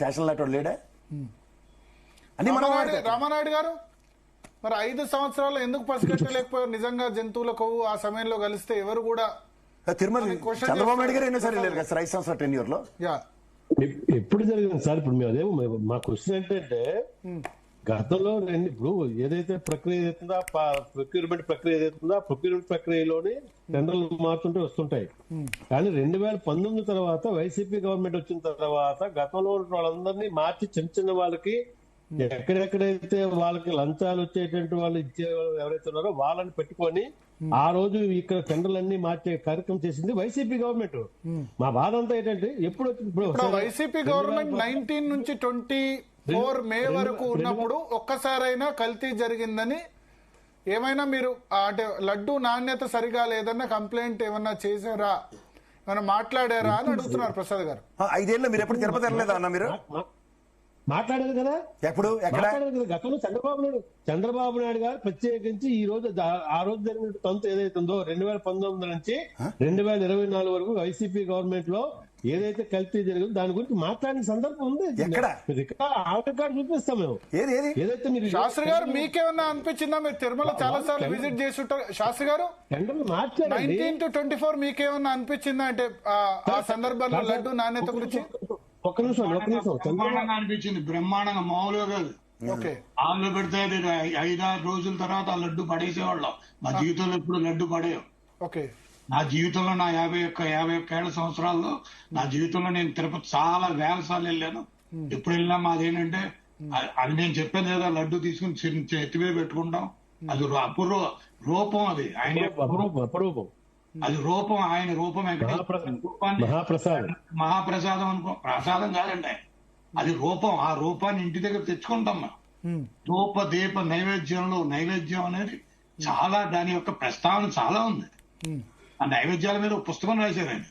శాసన లాంటి లేడా అని మనం రామానాయుడు గారు మరి 5 సంవత్సరాలు ఎందుకు పసిగట్టలేకపోయారు? నిజంగా జంతువుల కొవ్వు ఆ సమయంలో కలిస్తే ఎవరు కూడా తిరుమల చంద్రబాబు నాయుడు గారు ఎన్నోసారి వెళ్ళారు కదా సార్ 5 సంవత్సరాల టెన్యూర్ లో. ఎప్పుడు జరిగింది సార్? ఇప్పుడు మేము అదే మా క్వశ్చన్ ఏంటంటే గతంలో ఇప్పుడు ఏదైతే ప్రక్రియ ఏదైతుందో ప్రొక్యూర్మెంట్ ప్రక్రియ ఏదైతుందో ఆ ప్రొక్యూర్మెంట్ ప్రక్రియలోని టెండర్లు మారుతుంటే వస్తుంటాయి. కానీ 2019 తర్వాత వైసీపీ గవర్నమెంట్ వచ్చిన తర్వాత గతంలో వాళ్ళందరినీ మార్చి చిన్న చిన్న వాళ్ళకి ఎక్కడెక్కడైతే వాళ్ళకి లంచాలు వచ్చేటువంటి వాళ్ళు ఇచ్చే ఎవరైతే ఉన్నారో వాళ్ళని పెట్టుకొని ఆ రోజు ఇక్కడ టెండర్లన్నీ మార్చే కార్యక్రమం చేసింది వైసీపీ గవర్నమెంట్. మా బాధ అంతా ఏంటంటే ఎప్పుడు వైసీపీ గవర్నమెంట్ 19 నుంచి 24 మే వరకు ఉన్నప్పుడు ఒక్కసారైనా కల్తీ జరిగిందని ఏమైనా మీరు అంటే లడ్డు నాణ్యత సరిగా లేదన్న కంప్లైంట్ ఏమన్నా చేశారా, ఏమైనా మాట్లాడారా అని అడుగుతున్నారు ప్రసాద్ గారు. 5 ఏళ్ళు మీరు ఎప్పుడు తిరుపతి వెళ్ళలేదా అన్న? మీరు మాట్లాడేది కదా, ఎప్పుడు గతంలో చంద్రబాబు నాయుడు గారు ప్రత్యేకించి ఈ రోజు ఆ రోజు జరిగిన తంతు ఏదైతుందో 2019 నుంచి 2024 వరకు వైసీపీ గవర్నమెంట్ లో ఏదైతే కల్తీ జరిగిందో దాని గురించి మాట్లాడిన సందర్భం ఉంది. ఆధార్ కార్డు చూపిస్తాం మేము. ఏదైతే మీరు శాస్త్రి గారు మీకేమన్నా అనిపించిందా? మీరు తిరుమల చాలా సార్లు విజిట్ చేసి ఉంటారు శాస్త్రి గారు. 19 to 24 మీకేమన్నా అనిపించిందా అంటే ఆ సందర్భంలో లడ్డు నాణ్యత గురించి? ఒక్క నిమిషం బ్రహ్మాండంగా అనిపించింది. బ్రహ్మాండంగా మామూలుగా కాదు. ఆళ్ళు పెడితే 5-6 రోజుల తర్వాత ఆ లడ్డు పడేసేవాళ్ళం. మా జీవితంలో ఎప్పుడు లడ్డు పడేయం. నా జీవితంలో నా 51 సంవత్సరాల్లో నా జీవితంలో నేను తిరుపతి చాలా వేల సార్లు వెళ్ళాను. ఎప్పుడు వెళ్ళినా మాదేంటంటే అది నేను చెప్పాను కదా, లడ్డు తీసుకుని ఎత్తి మీద పెట్టుకుంటాం. అది అపూర్వ రూపం, అది ఆయన అపరూపం, అది రూపం, ఆయన రూపం మహాప్రసాదం అనుకో, ప్రసాదం కాదండి అది రూపం. ఆ రూపాన్ని ఇంటి దగ్గర తెచ్చుకుంటాం మేము. ధూప దీప నైవేద్యం అనేది చాలా, దాని యొక్క ప్రస్తావన చాలా ఉంది. ఆ నైవేద్యాల మీద పుస్తకం రాశారు ఆయన.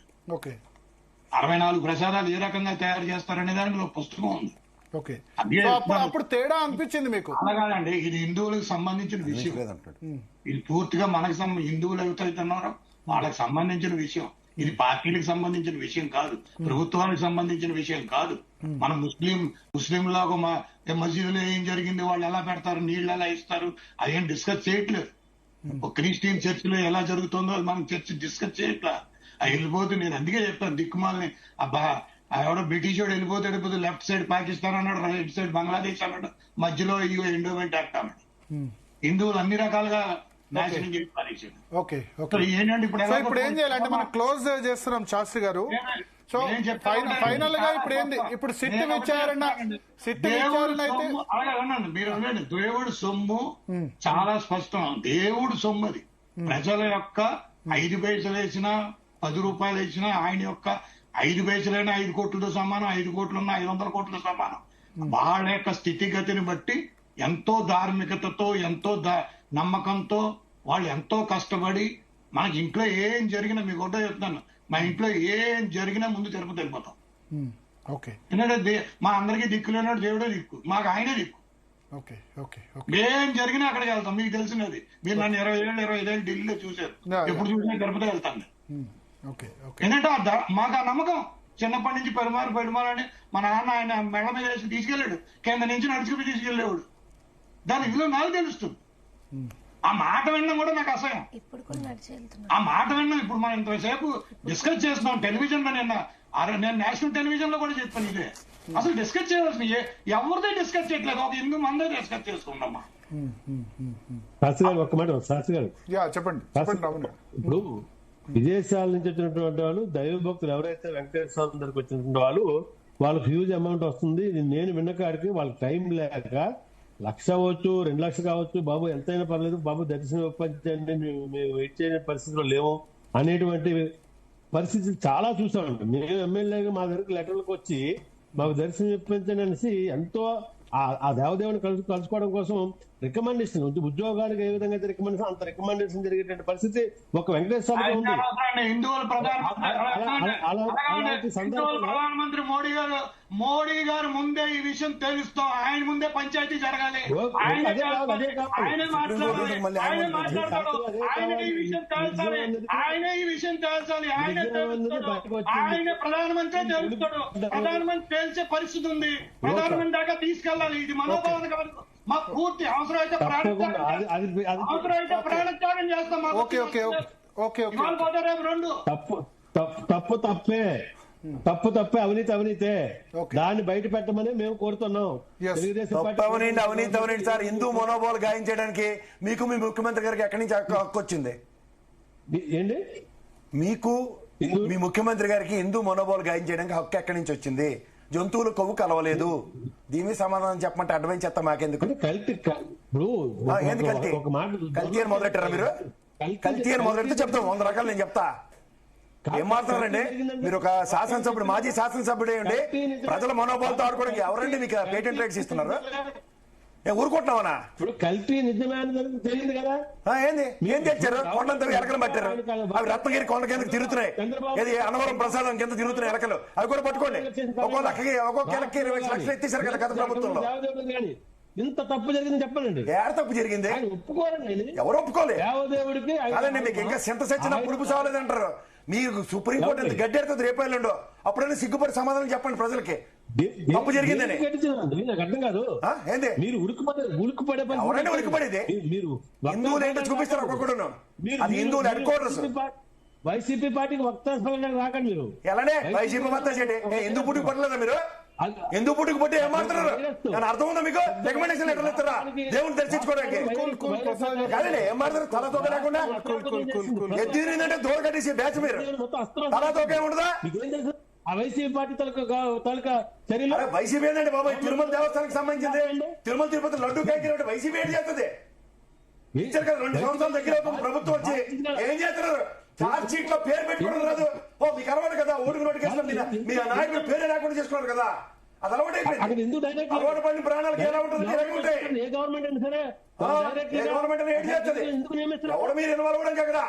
64 ప్రసాదాలు ఏ రకంగా తయారు చేస్తారనే దాని మీద పుస్తకం ఉంది. అప్పుడు తేడా అనిపించింది మీకు? అలాగానండి, ఇది హిందువులకు సంబంధించిన విషయం. ఇది పూర్తిగా మనకి హిందువులు ఎవరైతున్నారో వాళ్ళకి సంబంధించిన విషయం. ఇది పార్టీలకు సంబంధించిన విషయం కాదు, ప్రభుత్వానికి సంబంధించిన విషయం కాదు. మనం ముస్లిం లాగా మసీదులో ఏం జరిగింది, వాళ్ళు ఎలా పెడతారు, నీళ్లు ఎలా ఇస్తారు, అదేం డిస్కస్ చేయట్లేదు. ఒక క్రిస్టియన్ చర్చ్ లో ఎలా జరుగుతుందో అది మనం చర్చ్ డిస్కస్ చేయట్లా. అది వెళ్ళిపోతే నేను అందుకే చెప్తాను, దిక్కుమాలని ఎవడో బ్రిటిష్ వాడు వెళ్ళిపోతే లెఫ్ట్ సైడ్ పాకిస్తాన్ అన్నాడు, రైట్ సైడ్ బంగ్లాదేశ్ అన్నాడు, మధ్యలో ఎండోమెంట్ యాక్ట్ అన్నాడు. హిందువులు అన్ని రకాలుగా నాశనం చేసి పారేసాడు. ఏంటంటే ఇప్పుడు ఏం చేయాలంటే మనం క్లోజ్ చేస్తున్నాం శాస్త్రి గారు. సో ఫైనల్ గా ఇప్పుడు ఏంది, ఇప్పుడు సిట్ విచారణ అయితే అలాగే మీరు అనండి. దేవుడు సొమ్ము చాలా స్పష్టం, దేవుడు సొమ్ము అది. ప్రజల యొక్క 5 పైసలు వేసినా 10 రూపాయలు వేసినా ఆయన యొక్క 5 పైసలైనా 5 కోట్లతో సమానం, 5 కోట్లున్నా 500 కోట్లతో సమానం. వాళ్ళ యొక్క స్థితిగతిని బట్టి ఎంతో ధార్మికతతో, ఎంతో నమ్మకంతో, వాళ్ళు ఎంతో కష్టపడి, మనకి ఇంట్లో ఏం జరిగినా, మీకు ఒకటో చెప్తాను, మా ఇంట్లో ఏం జరిగినా ముందు తిరుపతి వెళ్ళిపోతాం. ఎందుకంటే మా అందరికీ దిక్కు లేనాడు దేవుడే దిక్కు, మాకు ఆయనే దిక్కు. ఏం జరిగినా అక్కడికి వెళ్తాం. మీకు తెలిసినది, మీరు నన్ను 25 ఏళ్ళు ఢిల్లీలో చూశారు, ఎప్పుడు చూసినా తిరుపతి వెళ్తాను. ఎందుకంటే మాకు ఆ నమ్మకం చిన్నప్పటి నుంచి పెరుమాలని మా నాన్న ఆయన మెడ మీద వేసి తీసుకెళ్లాడు, కింద నుంచి నడుచుకుని తీసుకెళ్లేవాడు. దాని విలువ నాకు తెలుస్తుంది. ఆ మాట వినడం కూడా నాకు అసహ్యం. ఆ మాట వినడం ఇప్పుడు మనం ఇంతసేపు డిస్కస్ చేస్తున్నాం టెలివిజన్ లో. నేను నేషనల్ టెలివిజన్ లో కూడా చెప్పాను ఇదే. అసలు డిస్కస్ చేయవలసిన ఎవరిదే డిస్కస్ చేయట్లేదు, ఒక 8 మందే డిస్కస్ చేసుకుంటామా. చెప్పండి. ఇప్పుడు విదేశాల నుంచి వచ్చినటువంటి వాళ్ళు, దైవ భక్తులు ఎవరైతే వెంకటేశ్వర స్వామి దగ్గరికి వచ్చినటువంటి వాళ్ళు హ్యూజ్ అమౌంట్ వస్తుంది. నేను విన్న కాడికి వాళ్ళకి టైం లేక 1,00,000 అవ్వచ్చు, 2 లక్షలు కావచ్చు, బాబు ఎంతైనా పర్లేదు బాబు దర్శనం ఇప్పించండి, మేము వెయిట్ చేయని పరిస్థితిలో లేవు అనేటువంటి పరిస్థితులు చాలా చూసామండి. మేము ఎమ్మెల్యేగా మా దగ్గరికి లెటర్లకు వచ్చి మాకు దర్శనం ఇప్పించండి అనేసి ఎంతో ఆ దేవదేవుని కలుసుకోవడం కోసం రికమెండేషన్ ఉద్యోగానికి ఏ విధంగా అయితే రికమెండేషన్ అంత రికమెండేషన్ జరిగేటువంటి పరిస్థితి ఒక వెంకటేశ్వర స్వామికి ఉంది. హిందువుల ప్రధానమంత్రి మోడీ గారు ముందే ఈ విషయం తెలుస్తాం, ఆయన ముందే పంచాయతీ జరగాలి, ఆయన మాట్లాడతాడు, ఆయనకి ఈ విషయం తెలుసాలి, ఈ విషయం తెలుసాలి, ఆయన ప్రధానమంత్రి తెలుస్తాడు. ప్రధానమంత్రి తెలిసే పరిస్థితి ఉంది, ప్రధానమంత్రి దాకా తీసుకెళ్లాలి. ఇది మనోభావన కాదు, మా పూర్తి అవసరమైతే ప్రాణత్యాగం చేస్తాం. రెండు తప్పే అవినీతే దాన్ని బయట పెట్టమని మేము కోరుతున్నాం. అవినీతి సార్, హిందూ మనోభావాలు గాయం చేయడానికి మీకు మీ ముఖ్యమంత్రి గారికి ఎక్కడి నుంచి హక్కు వచ్చింది? ఏంటి మీకు మీ ముఖ్యమంత్రి గారికి హిందూ మనోభావాలు గాయం చేయడానికి హక్కు ఎక్కడి నుంచి వచ్చింది? జంతువులు కొవ్వు కలవలేదు, దీని సమాధానం చెప్పమంటే అడ్వైన్స్ చేస్తా మాకెందుకు? ఏంది కల్తీ? కల్తీ అని మొదలెట్టారా మీరు? కల్తీ అని మొదలెడితే చెప్తాం 100 రకాలు నేను చెప్తా. ఏం మాట్లాడారండి మీరు? ఒక శాసనసభ్యుడు, మాజీ శాసనసభ్యుడు ఏంటి ప్రజల మనోభావాలతో ఆడుకోవడానికి ఎవరండి మీకు పేటెంట్ రైట్స్ ఇస్తున్నారు? ఊరుకుంటున్నావనా? ఇప్పుడు కల్తీ నిజమే తెలియదు కదా. ఏంది ఏం తెచ్చారు? కొండంత ఎలకలు పట్టారు, అవి రత్నగిరి కొండ కిందకి తిరుగుతున్నాయి, ఏది అన్నవరం ప్రసాదం కింద తిరుగుతున్నాయి ఎలకలు, అవి కూడా పట్టుకోండి. ఒక్కొక్క ఎలక్కి 20 లక్షలు ఎత్తేసారు కదా గత ప్రభుత్వంలో. ఇంత తప్పు జరిగింది చెప్పండి. ఏడ తప్పు జరిగింది? ఒప్పుకోరండి, ఎవరు ఒప్పుకోలేదు. దేవదేవుడికి కాదండి, మీకు ఇంకా సింత సచ్చిన పుడుపు సావలేదు అంటారు. మీరు సుప్రీంకోర్టు ఎంత గడ్డెడుతుంది రేపాయలుండో, అప్పుడైనా సిగ్గుపడి సమాధానం చెప్పండి ప్రజలకి. తప్పు జరిగిందని నాకు అర్థం కాదు. ఏంది మీరు ఉలికిపడే ఎవరంటే ఉలికిపడేది? హిందువులు ఏంటో చూపిస్తారు ఒక్కొక్కడు. అది హిందువులు హెడ్ క్వార్టర్స్. వైసీపీ పార్టీకి వక్తాస్పదంగా రాకండి మీరు. ఎలానే వైసీపీ వక్తా చేయండి? ఎందుకు పుట్టుకు పట్టలేదా మీరు? ఎందుకు పుట్టుకు పట్టి ఏం మాట్లాడారు? నేను అర్థం ఉందా మీకు? రికమెండేషన్ లెటర్లు ఇస్తారా దేవుని దర్శించుకోవడానికి? కానీ ఏం మాట్లాడారు? తల తోక లేకుండా ఎత్తిరిందంటే దూర కట్టేసి బ్యాచ్ మీరు తల తోక ఏముండదా? వైసీపీ పార్టీ తాలూకా చర్యలు. వైసీపీ ఏంటంటే బాబాయ్, తిరుమల దేవస్థానానికి సంబంధించింది. తిరుమల తిరుపతి లడ్డు కాయకి వైసీపీ ఏంటి చేస్తుంది? ఇచ్చారు కదా 2 సంవత్సరాల దగ్గర అవుతుంది ప్రభుత్వం వచ్చి. ఏం చేస్తున్నారు? చార్జ్ షీట్ లో పేరు పెట్టుకోవడం రాదు. మీకు అలవాటు కదా, ఓటుకు నోటు కేసులో మీ నాయకులు పేరే లేకుండా చేసుకున్నారు కదా, అది అలవాటు అయిపోయింది. అలవాటు పడిన ప్రాణాలకు ఎలా ఉంటుంది? ఏ గవర్నమెంట్ అయినా సరే గవర్నమెంట్ ఏం చేస్తుంది? ఎవరు మీరు ఇన్వాల్వ్ అవ్వడం కదా?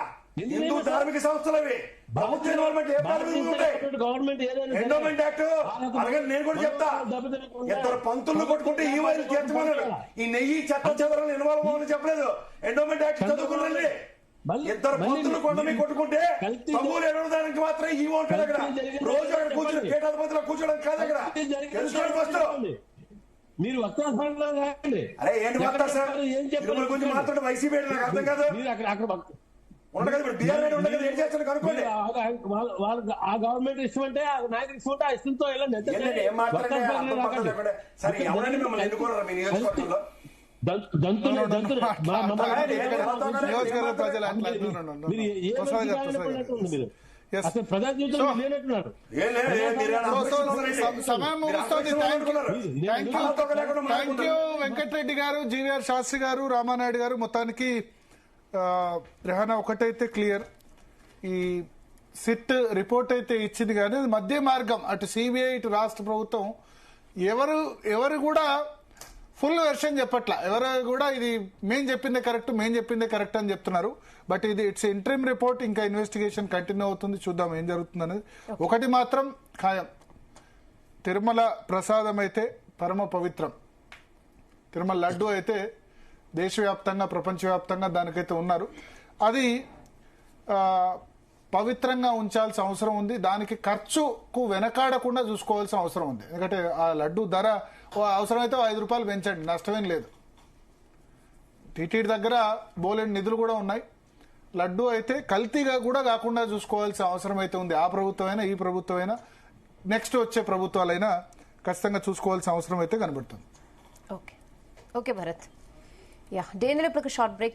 హిందూ ధార్మిక సంస్థలు అవి. ప్రభుత్వ ఇన్వాల్వ్మెంట్ ఏ ప్రాంతం ఉంటాయి? ఎండోమెంట్ యాక్ట్ అలాగే నేను కూడా చెప్తా. 2 పంతులు కొట్టుకుంటే ఈ వైపు చేర్చమన్నాడు. ఈ నెయ్యి చెత్త చెదరలు ఇన్వాల్వ్ అవ్వాలని చెప్పలేదు. Endowment act చదువుకున్నాండి. 2 పంతులు కొండమి కొట్టుకుంటే తమ్ములు ఎడవడానికి మాత్రం ఈ ఉంటుంది అక్కడ. రోజు అక్కడ కూర్చొని పీఠాధిపతిలో కూర్చోవడం కాదు అక్కడ. తెలుసుకోండి ఫస్ట్. మీరు అరే ఏంటి వస్తా సార్ తిరుమల గురించి మాట్లాడే వైసీపీ నాకు అర్థం కాదు. ఉండదు ఇప్పుడు బీఆర్ ఉండదు కదా, ఏం చేస్తాను కనుక్కోండి. ఆ గవర్నమెంట్ ఇష్టం అంటే ఆ నాయకుడు ఇష్టం ఉంటే ఆ ఇష్టంతో ఏం మాట్లాడే సరే ఎవరండి మిమ్మల్ని ఎన్నుకోరా మీ నియోజకవర్గంలో? వెంకటరెడ్డి గారు, జీవీఆర్ శాస్త్రి గారు, రామానాయుడు గారు, మొత్తానికి రెహానా ఒకటైతే క్లియర్, ఈ సిట్ రిపోర్ట్ అయితే ఇచ్చింది కానీ అది మధ్య మార్గం. అటు సిబిఐ ఇటు రాష్ట్ర ప్రభుత్వం ఎవరు కూడా ఫుల్ వెర్షన్ చెప్పట్లా. ఎవరు కూడా ఇది మేం చెప్పిందే కరెక్ట్ అని చెప్తున్నారు. బట్ ఇది ఇట్స్ ఇంటరిమ్ రిపోర్ట్, ఇంకా ఇన్వెస్టిగేషన్ కంటిన్యూ అవుతుంది. చూద్దాం ఏం జరుగుతుంది అనేది. ఒకటి మాత్రం ఖాయం, తిరుమల ప్రసాదం అయితే పరమ పవిత్రం. తిరుమల లడ్డు అయితే దేశవ్యాప్తంగా ప్రపంచవ్యాప్తంగా దానికైతే ఉన్నారు. అది పవిత్రంగా ఉంచాల్సిన అవసరం ఉంది. దానికి ఖర్చుకు వెనకాడకుండా చూసుకోవాల్సిన అవసరం ఉంది. ఎందుకంటే ఆ లడ్డు ధర అవసరమైతే 5 రూపాయలు పెంచండి, నష్టమేం లేదు. టీటీడీ దగ్గర బోలెడు నిధులు కూడా ఉన్నాయి. లడ్డు అయితే కల్తీగా కూడా కాకుండా చూసుకోవాల్సిన అవసరం అయితే ఉంది. ఆ ప్రభుత్వమైనా ఈ ప్రభుత్వమైనా నెక్స్ట్ వచ్చే ప్రభుత్వాలైనా ఖచ్చితంగా చూసుకోవాల్సిన అవసరం అయితే కనబడుతుంది. ఓకే భరత్. డేంద్ర ఇప్పుడు షార్ట్ బ్రేక్.